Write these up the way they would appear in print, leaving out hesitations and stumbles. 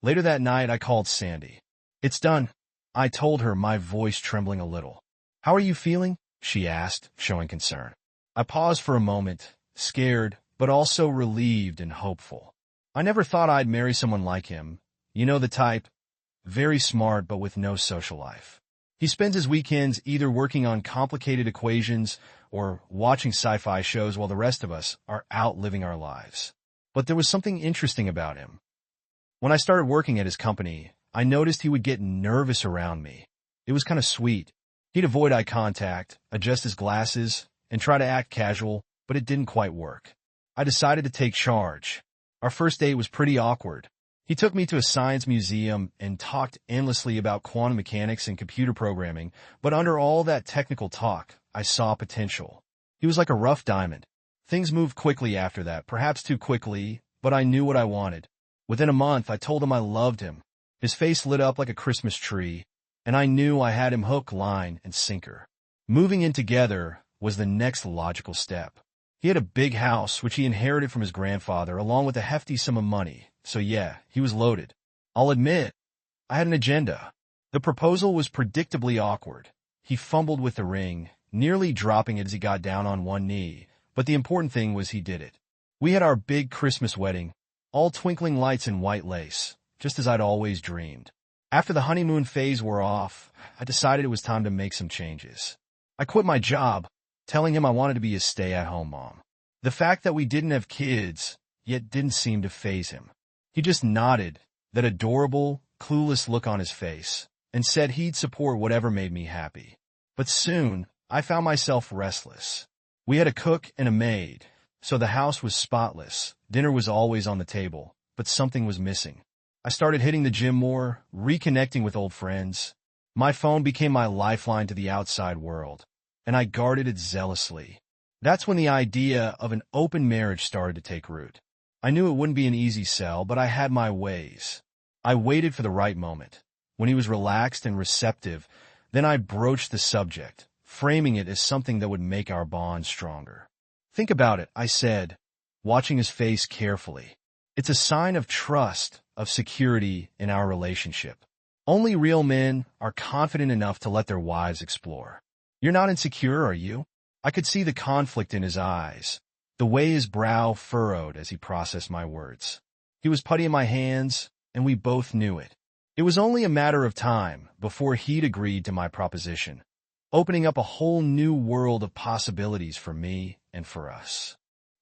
Later that night, I called Sandy. "It's done," I told her, my voice trembling a little. "How are you feeling?" she asked, showing concern. I paused for a moment, scared, but also relieved and hopeful. I never thought I'd marry someone like him. You know the type. Very smart, but with no social life. He spends his weekends either working on complicated equations or watching sci-fi shows while the rest of us are out living our lives. But there was something interesting about him. When I started working at his company, I noticed he would get nervous around me. It was kind of sweet. He'd avoid eye contact, adjust his glasses, and try to act casual, but it didn't quite work. I decided to take charge. Our first date was pretty awkward. He took me to a science museum and talked endlessly about quantum mechanics and computer programming, but under all that technical talk, I saw potential. He was like a rough diamond. Things moved quickly after that, perhaps too quickly, but I knew what I wanted. Within a month, I told him I loved him. His face lit up like a Christmas tree, and I knew I had him hook, line, and sinker. Moving in together was the next logical step. He had a big house, which he inherited from his grandfather, along with a hefty sum of money. So yeah, he was loaded. I'll admit, I had an agenda. The proposal was predictably awkward. He fumbled with the ring, nearly dropping it as he got down on one knee, but the important thing was he did it. We had our big Christmas wedding, all twinkling lights and white lace, just as I'd always dreamed. After the honeymoon phase wore off, I decided it was time to make some changes. I quit my job, telling him I wanted to be a stay-at-home mom. The fact that we didn't have kids yet didn't seem to faze him. He just nodded, that adorable, clueless look on his face, and said he'd support whatever made me happy. But soon, I found myself restless. We had a cook and a maid, so the house was spotless. Dinner was always on the table, but something was missing. I started hitting the gym more, reconnecting with old friends. My phone became my lifeline to the outside world, and I guarded it zealously. That's when the idea of an open marriage started to take root. I knew it wouldn't be an easy sell, but I had my ways. I waited for the right moment. When he was relaxed and receptive, then I broached the subject, framing it as something that would make our bond stronger. "Think about it," I said, watching his face carefully. "It's a sign of trust, of security in our relationship. Only real men are confident enough to let their wives explore. You're not insecure, are you?" I could see the conflict in his eyes, the way his brow furrowed as he processed my words. He was putty in my hands, and we both knew it. It was only a matter of time before he'd agreed to my proposition, opening up a whole new world of possibilities for me and for us.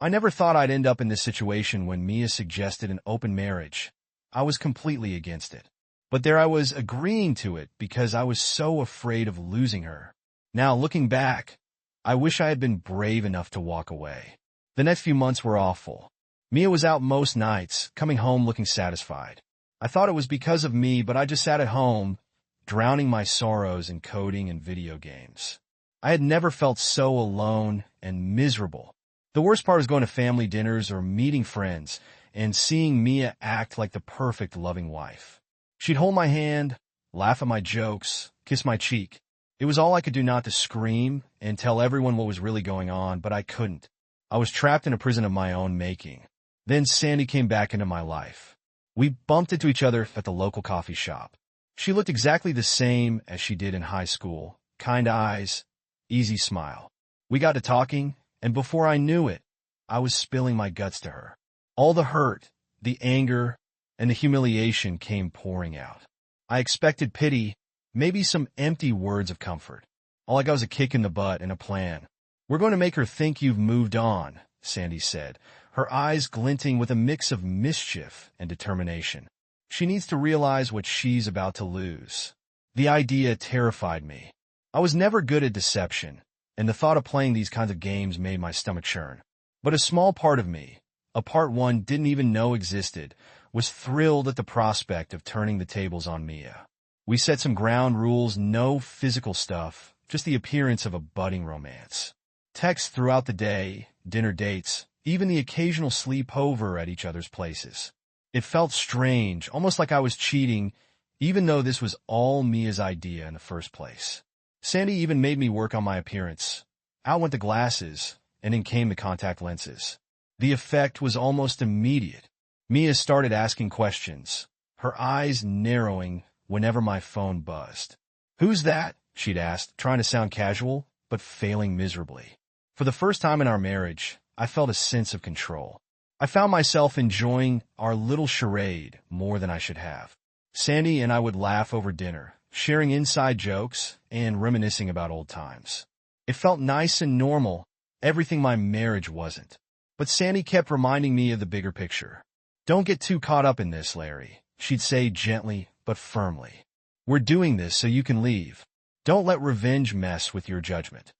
I never thought I'd end up in this situation when Mia suggested an open marriage. I was completely against it. But there I was agreeing to it because I was so afraid of losing her. Now, looking back, I wish I had been brave enough to walk away. The next few months were awful. Mia was out most nights, coming home looking satisfied. I thought it was because of me, but I just sat at home, drowning my sorrows in coding and video games. I had never felt so alone and miserable. The worst part was going to family dinners or meeting friends and seeing Mia act like the perfect loving wife. She'd hold my hand, laugh at my jokes, kiss my cheek. It was all I could do not to scream and tell everyone what was really going on, but I couldn't. I was trapped in a prison of my own making. Then Sandy came back into my life. We bumped into each other at the local coffee shop. She looked exactly the same as she did in high school. Kind eyes, easy smile. We got to talking, and before I knew it, I was spilling my guts to her. All the hurt, the anger, and the humiliation came pouring out. I expected pity, maybe some empty words of comfort. All I got was a kick in the butt and a plan. "We're going to make her think you've moved on," Sandy said, her eyes glinting with a mix of mischief and determination. "She needs to realize what she's about to lose." The idea terrified me. I was never good at deception, and the thought of playing these kinds of games made my stomach churn. But a small part of me, a part one didn't even know existed, was thrilled at the prospect of turning the tables on Mia. We set some ground rules, no physical stuff, just the appearance of a budding romance. Texts throughout the day, dinner dates, even the occasional sleepover at each other's places. It felt strange, almost like I was cheating, even though this was all Mia's idea in the first place. Sandy even made me work on my appearance. Out went the glasses, and in came the contact lenses. The effect was almost immediate. Mia started asking questions. her eyes narrowing whenever my phone buzzed. "Who's that?" she'd asked, trying to sound casual, but failing miserably. For the first time in our marriage, I felt a sense of control. I found myself enjoying our little charade more than I should have. Sandy and I would laugh over dinner, sharing inside jokes and reminiscing about old times. It felt nice and normal, everything my marriage wasn't. But Sandy kept reminding me of the bigger picture. "Don't get too caught up in this, Larry," she'd say gently but firmly. "We're doing this so you can leave. Don't let revenge mess with your judgment."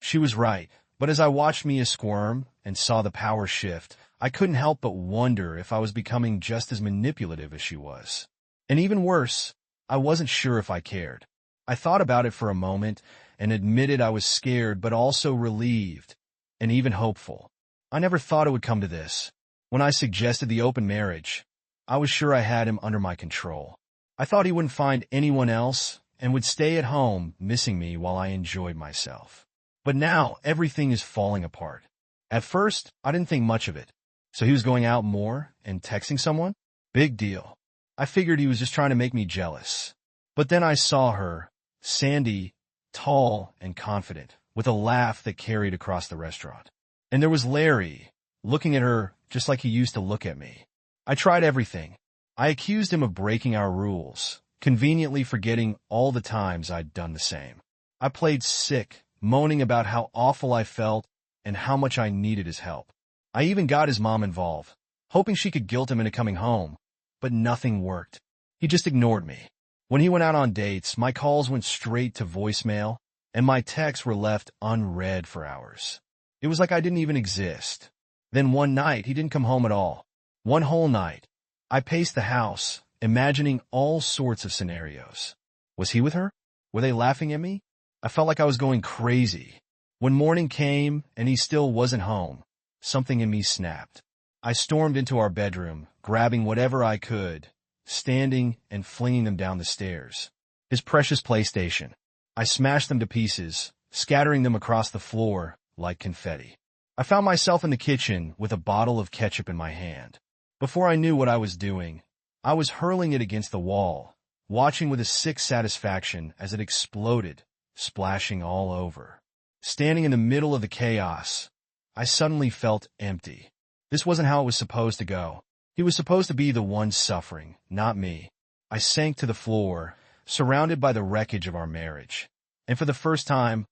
She was right, but as I watched Mia squirm and saw the power shift, I couldn't help but wonder if I was becoming just as manipulative as she was. And even worse, I wasn't sure if I cared. I thought about it for a moment and admitted I was scared but also relieved and even hopeful. I never thought it would come to this. When I suggested the open marriage, I was sure I had him under my control. I thought he wouldn't find anyone else and would stay at home missing me while I enjoyed myself. But now everything is falling apart. At first, I didn't think much of it. So he was going out more and texting someone? Big deal. I figured he was just trying to make me jealous. But then I saw her, Sandy, tall and confident, with a laugh that carried across the restaurant. And there was Larry, looking at her just like he used to look at me. I tried everything. I accused him of breaking our rules, conveniently forgetting all the times I'd done the same. I played sick, moaning about how awful I felt and how much I needed his help. I even got his mom involved, hoping she could guilt him into coming home, but nothing worked. He just ignored me. When he went out on dates, my calls went straight to voicemail, and my texts were left unread for hours. It was like I didn't even exist. Then one night, he didn't come home at all. One whole night. I paced the house, imagining all sorts of scenarios. Was he with her? Were they laughing at me? I felt like I was going crazy. When morning came and he still wasn't home, something in me snapped. I stormed into our bedroom, grabbing whatever I could, standing and flinging them down the stairs. His precious PlayStation. I smashed them to pieces, scattering them across the floor like confetti. I found myself in the kitchen with a bottle of ketchup in my hand. Before I knew what I was doing, I was hurling it against the wall, watching with a sick satisfaction as it exploded, splashing all over. Standing in the middle of the chaos, I suddenly felt empty. This wasn't how it was supposed to go. He was supposed to be the one suffering, not me. I sank to the floor, surrounded by the wreckage of our marriage. And for the first time,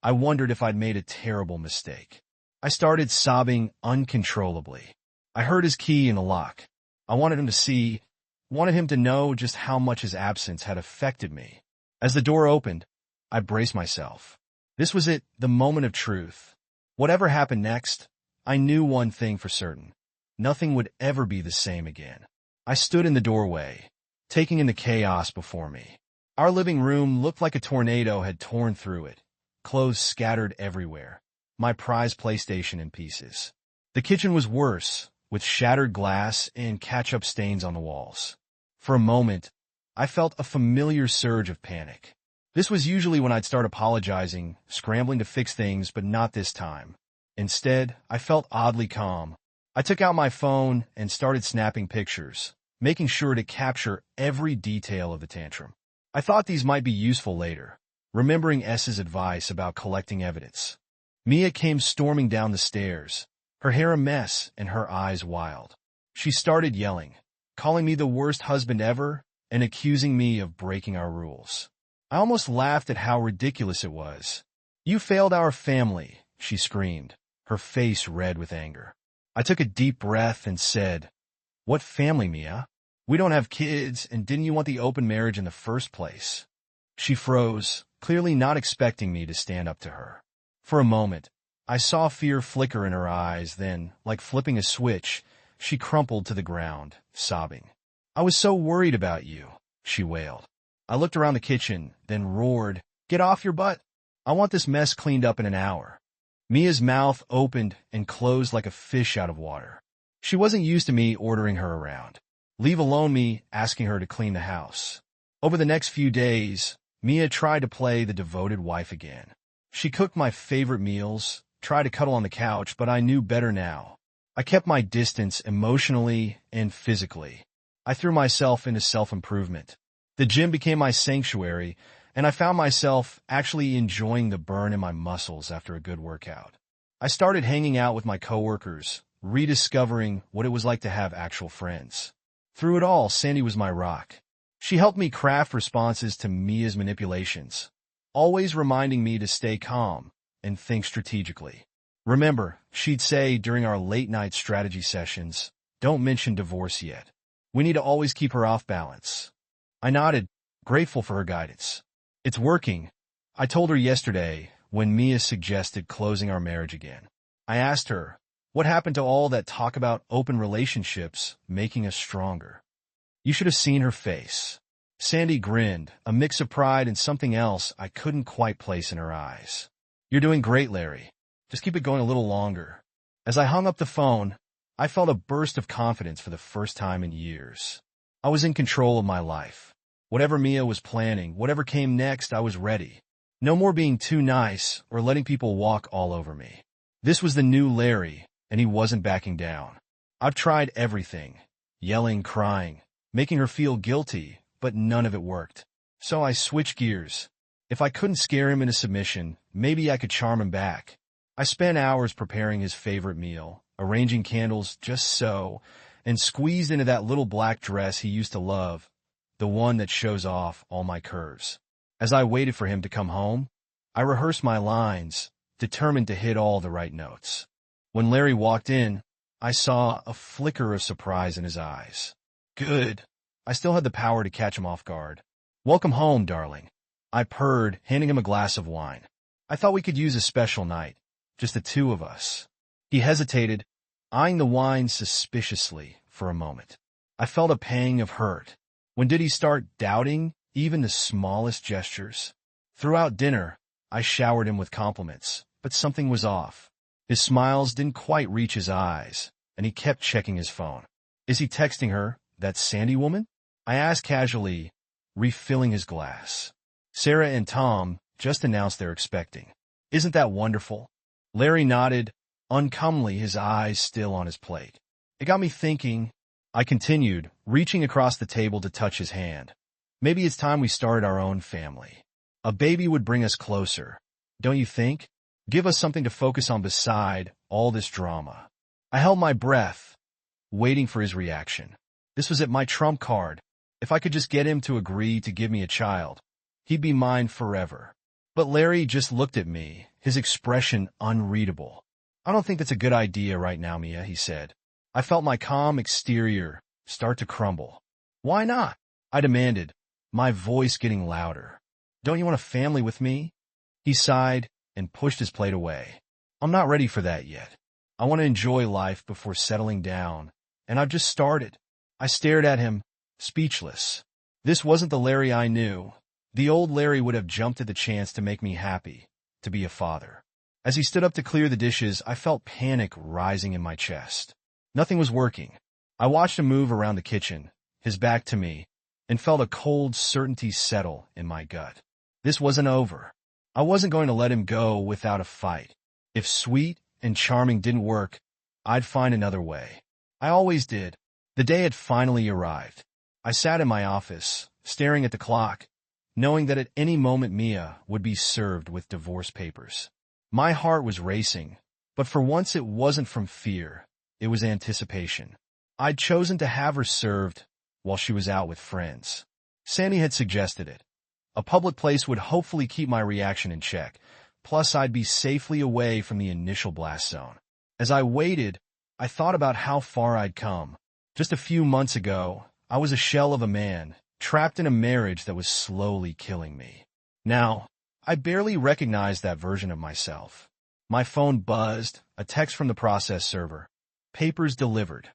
I wondered if I'd made a terrible mistake. I started sobbing uncontrollably. I heard his key in the lock. I wanted him to know just how much his absence had affected me. As the door opened, I braced myself. This was it, the moment of truth. Whatever happened next, I knew one thing for certain. Nothing would ever be the same again. I stood in the doorway, taking in the chaos before me. Our living room looked like a tornado had torn through it, clothes scattered everywhere, my prized PlayStation in pieces. The kitchen was worse, with shattered glass and ketchup stains on the walls. For a moment, I felt a familiar surge of panic. This was usually when I'd start apologizing, scrambling to fix things, but not this time. Instead, I felt oddly calm. I took out my phone and started snapping pictures, making sure to capture every detail of the tantrum. I thought these might be useful later, remembering S's advice about collecting evidence. Mia came storming down the stairs, her hair a mess and her eyes wild. She started yelling, calling me the worst husband ever and accusing me of breaking our rules. I almost laughed at how ridiculous it was. "You failed our family," she screamed, her face red with anger. I took a deep breath and said, "What family, Mia? We don't have kids, and didn't you want the open marriage in the first place?" She froze, clearly not expecting me to stand up to her. For a moment, I saw fear flicker in her eyes, then, like flipping a switch, she crumpled to the ground, sobbing. "I was so worried about you," she wailed. I looked around the kitchen, then roared, "Get off your butt! I want this mess cleaned up in an hour." Mia's mouth opened and closed like a fish out of water. She wasn't used to me ordering her around, leave alone me asking her to clean the house. Over the next few days, Mia tried to play the devoted wife again. She cooked my favorite meals, tried to cuddle on the couch, but I knew better now. I kept my distance emotionally and physically. I threw myself into self-improvement. The gym became my sanctuary, and I found myself actually enjoying the burn in my muscles after a good workout. I started hanging out with my coworkers, rediscovering what it was like to have actual friends. Through it all, Sandy was my rock. She helped me craft responses to Mia's manipulations, always reminding me to stay calm and think strategically. Remember, she'd say during our late-night strategy sessions, "Don't mention divorce yet. We need to always keep her off balance." I nodded, grateful for her guidance. "It's working," I told her yesterday when Mia suggested closing our marriage again. I asked her, what happened to all that talk about open relationships making us stronger? You should have seen her face. Sandy grinned, a mix of pride and something else I couldn't quite place in her eyes. "You're doing great, Larry. Just keep it going a little longer." As I hung up the phone, I felt a burst of confidence for the first time in years. I was in control of my life. Whatever Mia was planning, whatever came next, I was ready. No more being too nice or letting people walk all over me. This was the new Larry, and he wasn't backing down. I've tried everything, yelling, crying, making her feel guilty, but none of it worked. So I switched gears. If I couldn't scare him into submission, maybe I could charm him back. I spent hours preparing his favorite meal, arranging candles just so, and squeezed into that little black dress he used to love, the one that shows off all my curves. As I waited for him to come home, I rehearsed my lines, determined to hit all the right notes. When Larry walked in, I saw a flicker of surprise in his eyes. Good. I still had the power to catch him off guard. "Welcome home, darling," I purred, handing him a glass of wine. "I thought we could use a special night, just the two of us." He hesitated, eyeing the wine suspiciously for a moment. I felt a pang of hurt. When did he start doubting even the smallest gestures? Throughout dinner, I showered him with compliments, but something was off. His smiles didn't quite reach his eyes, and he kept checking his phone. "Is he texting her, that Sandy woman?" I asked casually, refilling his glass. "Sarah and Tom just announced they're expecting. Isn't that wonderful?" Larry nodded, uncomely, his eyes still on his plate. It got me thinking. I continued, reaching across the table to touch his hand. "Maybe it's time we started our own family. A baby would bring us closer, don't you think? Give us something to focus on beside all this drama." I held my breath, waiting for his reaction. This was my trump card. If I could just get him to agree to give me a child, he'd be mine forever. But Larry just looked at me, his expression unreadable. "I don't think that's a good idea right now, Mia," he said. I felt my calm exterior start to crumble. "Why not?" I demanded, my voice getting louder. "Don't you want a family with me?" He sighed and pushed his plate away. "I'm not ready for that yet. I want to enjoy life before settling down, and I've just started." I stared at him, speechless. This wasn't the Larry I knew. The old Larry would have jumped at the chance to make me happy, to be a father. As he stood up to clear the dishes, I felt panic rising in my chest. Nothing was working. I watched him move around the kitchen, his back to me, and felt a cold certainty settle in my gut. This wasn't over. I wasn't going to let him go without a fight. If sweet and charming didn't work, I'd find another way. I always did. The day had finally arrived. I sat in my office, staring at the clock, knowing that at any moment Mia would be served with divorce papers. My heart was racing, but for once it wasn't from fear. It was anticipation. I'd chosen to have her served while she was out with friends. Sandy had suggested it. A public place would hopefully keep my reaction in check, plus I'd be safely away from the initial blast zone. As I waited, I thought about how far I'd come. Just a few months ago, I was a shell of a man, trapped in a marriage that was slowly killing me. Now, I barely recognized that version of myself. My phone buzzed, a text from the process server. Papers delivered.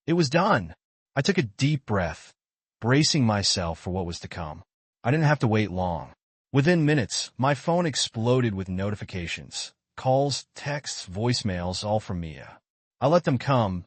It was done. I took a deep breath, bracing myself for what was to come. I didn't have to wait long. Within minutes, my phone exploded with notifications. Calls, texts, voicemails, all from Mia. I let them come,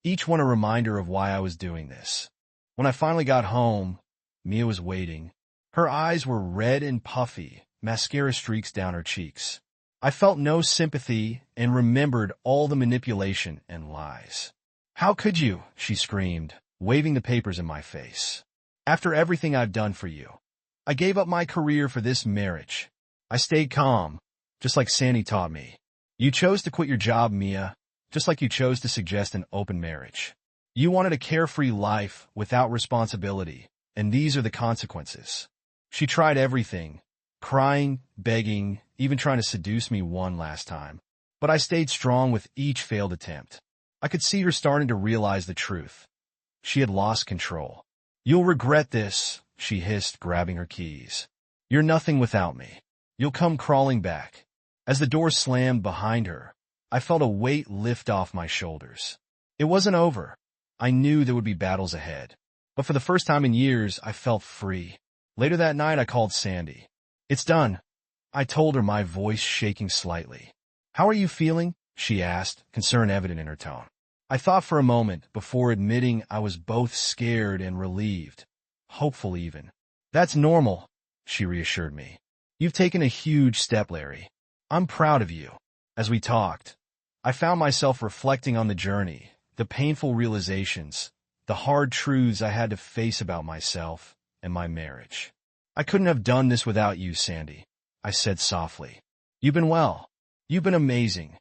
each one a reminder of why I was doing this. When I finally got home, Mia was waiting. Her eyes were red and puffy, mascara streaks down her cheeks. I felt no sympathy and remembered all the manipulation and lies. "How could you?" she screamed, waving the papers in my face. After everything I've done for you, I gave up my career for this marriage. I stayed calm, just like Sandy taught me. You chose to quit your job, Mia, just like you chose to suggest an open marriage. You wanted a carefree life without responsibility, and these are the consequences. She tried everything, crying, begging, even trying to seduce me one last time. But I stayed strong with each failed attempt. I could see her starting to realize the truth. She had lost control. You'll regret this, she hissed, grabbing her keys. You're nothing without me. You'll come crawling back. As the door slammed behind her, I felt a weight lift off my shoulders. It wasn't over. I knew there would be battles ahead. But for the first time in years, I felt free. Later that night, I called Sandy. It's done, I told her, my voice shaking slightly. How are you feeling? She asked, concern evident in her tone. I thought for a moment before admitting I was both scared and relieved. Hopeful even. That's normal, she reassured me. You've taken a huge step, Larry. I'm proud of you. As we talked, I found myself reflecting on the journey, the painful realizations, the hard truths I had to face about myself and my marriage. I couldn't have done this without you, Sandy, I said softly. You've been well. You've been amazing.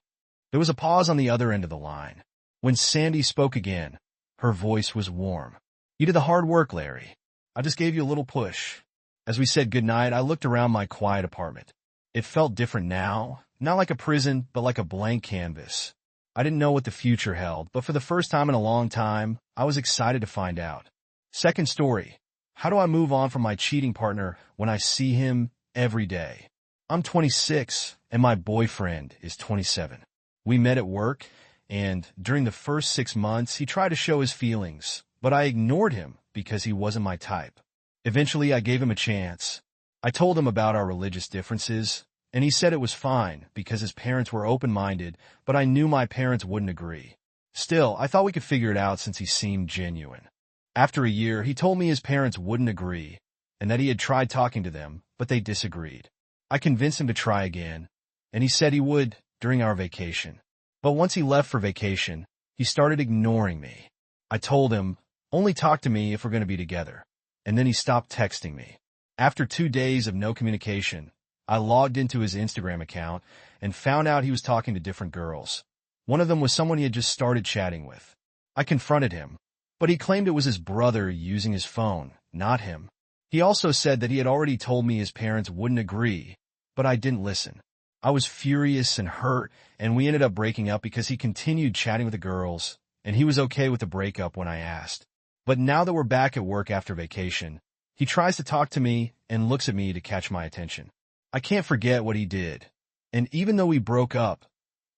There was a pause on the other end of the line. When Sandy spoke again, her voice was warm. You did the hard work, Larry. I just gave you a little push. As we said goodnight, I looked around my quiet apartment. It felt different now, not like a prison, but like a blank canvas. I didn't know what the future held, but for the first time in a long time, I was excited to find out. Second story. How do I move on from my cheating partner when I see him every day? I'm 26, and my boyfriend is 27. We met at work, and during the first 6 months, he tried to show his feelings, but I ignored him because he wasn't my type. Eventually, I gave him a chance. I told him about our religious differences, and he said it was fine because his parents were open-minded, but I knew my parents wouldn't agree. Still, I thought we could figure it out since he seemed genuine. After a year, he told me his parents wouldn't agree, and that he had tried talking to them, but they disagreed. I convinced him to try again, and he said he would during our vacation. But once he left for vacation, he started ignoring me. I told him, only talk to me if we're going to be together, and then he stopped texting me. After 2 days of no communication, I logged into his Instagram account and found out he was talking to different girls. One of them was someone he had just started chatting with. I confronted him, but he claimed it was his brother using his phone, not him. He also said that he had already told me his parents wouldn't agree, but I didn't listen. I was furious and hurt, and we ended up breaking up because he continued chatting with the girls, and he was okay with the breakup when I asked. But now that we're back at work after vacation, he tries to talk to me and looks at me to catch my attention. I can't forget what he did, and even though we broke up,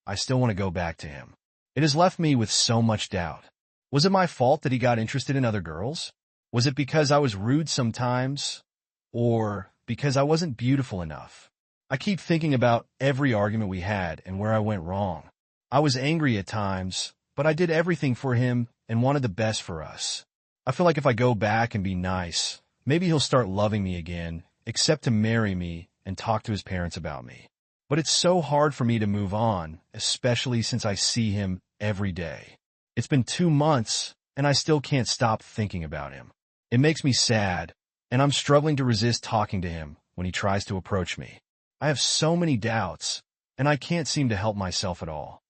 I still want to go back to him. It has left me with so much doubt. Was it my fault that he got interested in other girls? Was it because I was rude sometimes? Or because I wasn't beautiful enough? I keep thinking about every argument we had and where I went wrong. I was angry at times, but I did everything for him and wanted the best for us. I feel like if I go back and be nice, maybe he'll start loving me again, accept to marry me, and talk to his parents about me. But it's so hard for me to move on, especially since I see him every day. It's been 2 months, and I still can't stop thinking about him. It makes me sad, and I'm struggling to resist talking to him when he tries to approach me. I have so many doubts, and I can't seem to help myself at all.